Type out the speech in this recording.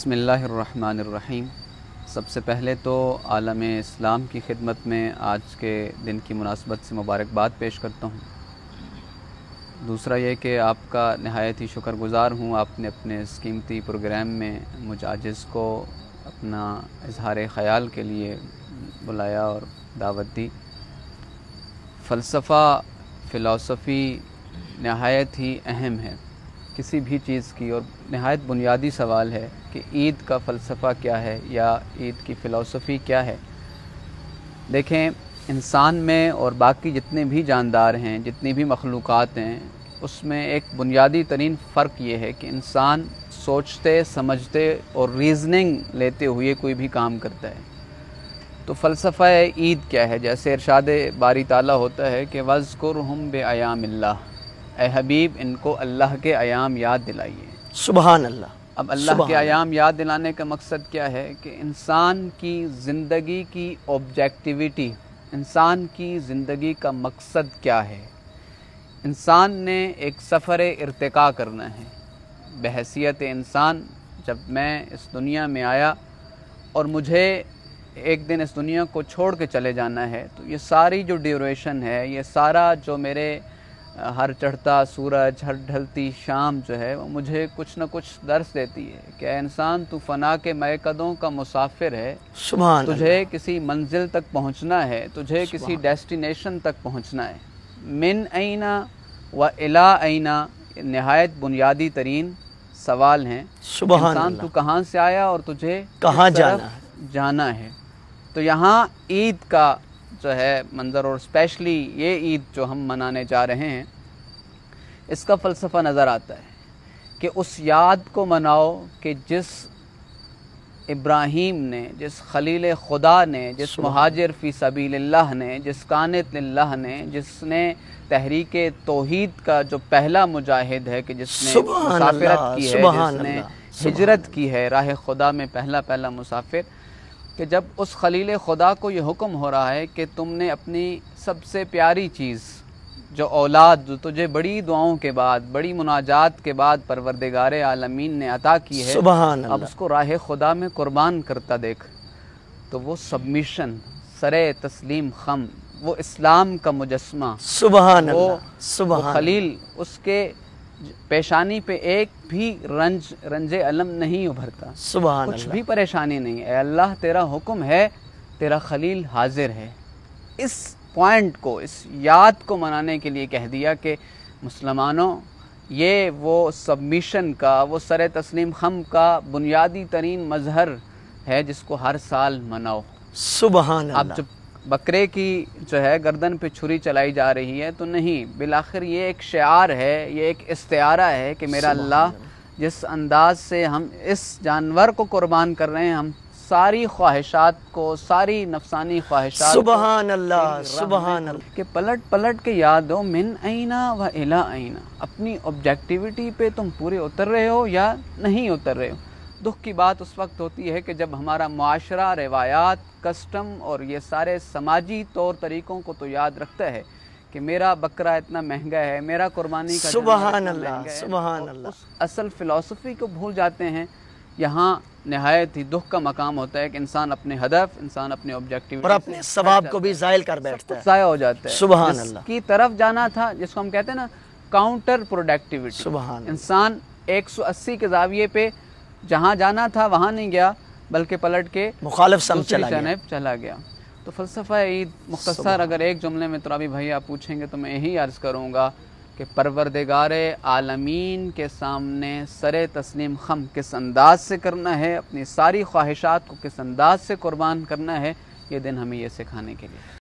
बिस्मिल्लाहिर्रहमानिर्रहीम। सबसे पहले तो आलम इस्लाम की खिदमत में आज के दिन की मुनासबत से मुबारकबाद पेश करता हूँ। दूसरा ये कि आपका नहायत ही शुक्रगुज़ार हूँ, आपने अपने इस कीमती प्रोग्राम में मुझ आजिज़ को अपना इजहार ख़याल के लिए बुलाया और दावत दी। फ़लसफ़ा, फ़िलॉसफ़ी नहायत ही अहम है किसी भी चीज़ की, और नहायत बुनियादी सवाल है कि ईद का फ़लसफ़ा क्या है या ईद की फ़िलॉसफ़ी क्या है। देखें, इंसान में और बाकी जितने भी जानदार हैं, जितनी भी मखलूक़ात हैं, उसमें एक बुनियादी तरीन फ़र्क ये है कि इंसान सोचते समझते और रीज़निंग लेते हुए कोई भी काम करता है। तो फ़लसफ़ा ईद क्या है? जैसे इरशाद बारी ताला होता है कि वज़्कुरहुम बिअयामिल्लाह, ए हबीब इनको अल्लाह के अयाम याद दिलाइए। सुबहान अल्लाह। अब अल्लाह के अयाम याद दिलाने का मकसद क्या है कि इंसान की ज़िंदगी की ऑब्जेक्टिविटी, इंसान की ज़िंदगी का मकसद क्या है। इंसान ने एक सफ़र इर्तिका करना है। बहैसियत इंसान जब मैं इस दुनिया में आया और मुझे एक दिन इस दुनिया को छोड़ के चले जाना है, तो ये सारी जो ड्यूरेशन है, ये सारा जो मेरे हर चढ़ता सूरज, हर ढलती शाम जो है, वो मुझे कुछ न कुछ दर्स देती है कि इंसान तू फ़ना के महकदों का मुसाफिर है। सुभान तुझे किसी मंजिल तक पहुंचना है, तुझे किसी डेस्टिनेशन तक पहुंचना है। मिन ऐना व इला ऐना नहायत बुनियादी तरीन सवाल हैं। इंसान तू कहाँ से आया और तुझे कहाँ जाना है। तो यहाँ ईद का जो है मंज़र, और स्पेशली ये ईद जो हम मनाने जा रहे हैं, इसका फ़लसफ़ा नज़र आता है कि उस याद को मनाओ कि जिस इब्राहीम ने, जिस खलील खुदा ने, जिस मुहाजिर फ़ी सबीलिल्लाह ने, जिस कानित लिल्लाह ने, जिसने तहरीक तौहीद का जो पहला मुजाहिद है, कि जिसने मुसाफिरत की है, जिसने हिजरत की है राह खुदा में, पहला मुसाफिर, कि जब उस खलील खुदा को ये हुक्म हो रहा है कि तुमने अपनी सबसे प्यारी चीज़ जो औलाद, जो तुझे बड़ी दुआओं के बाद, बड़ी मुनाजात के बाद परवरदिगार आलमीन ने अता की है, अब उसको राह खुदा में कुर्बान करता देख, तो वो सबमिशन, सरे तस्लीम खम, वो इस्लाम का मुजस्मा, सुभान वो अल्लाह, खलील, उसके पेशानी पे एक भी रंजे अलम नहीं उभरता, कुछ भी परेशानी नहीं है। अल्लाह तेरा हुक्म है, तेरा खलील हाजिर है। इस पॉइंट को, इस याद को मनाने के लिए कह दिया कि मुसलमानों, ये वो सबमिशन का, वो सरे तस्लीम खम का बुनियादी तरीन मजहर है जिसको हर साल मनाओ। सुभान अल्लाह। अब जब बकरे की जो है गर्दन पे छुरी चलाई जा रही है, तो नहीं, बिलाखिर ये एक शिआर है, ये एक इस्तिआरा है कि मेरा अल्लाह जिस अंदाज से हम इस जानवर को कुर्बान कर रहे हैं, हम सारी ख्वाहिशात को, सारी नफसानी ख्वाहिशात, सुभान अल्लाह, सुभान अल्लाह, कि पलट पलट के याद हो, मिन ऐना व इला ऐना, अपनी ऑब्जेक्टिविटी पे तुम पूरे उतर रहे हो या नहीं उतर रहे हो। दुख की बात उस वक्त होती है कि जब हमारा मुआशरा, रिवायात, कस्टम और ये सारे समाजी तौर तरीक़ों को तो याद रखता है कि मेरा बकरा इतना महंगा है, मेरा कुर्बानी का सुभान अल्लाह, सुभान अल्लाह, उस असल फ़िलॉसफ़ी को भूल जाते हैं। यहाँ नहायत ही दुख का मकाम होता है कि इंसान अपने हदफ, इंसान अपने ऑब्जेक्टिव और अपने सवाब को भी ज़ायल कर बैठता है, ज़ाया हो जाता है। सुभान अल्लाह की तरफ जाना था, जिसको हम कहते हैं ना काउंटर प्रोडक्टिविटी। सुभान इंसान 180 के ज़ाविये पे जहाँ जाना था वहाँ नहीं गया, बल्कि पलट के मुखालिफ समत चला गया। तो फ़लसफ़ा ईद मुख्तसर अगर एक जुमले में तुराबी भाई आप पूछेंगे तो मैं यही अर्ज़ करूँगा कि परवरदिगार आलमीन के सामने सरे तस्लीम खम किस अंदाज से करना है, अपनी सारी ख्वाहिशात को किस अंदाज से कुर्बान करना है, ये दिन हमें ये सिखाने के लिए।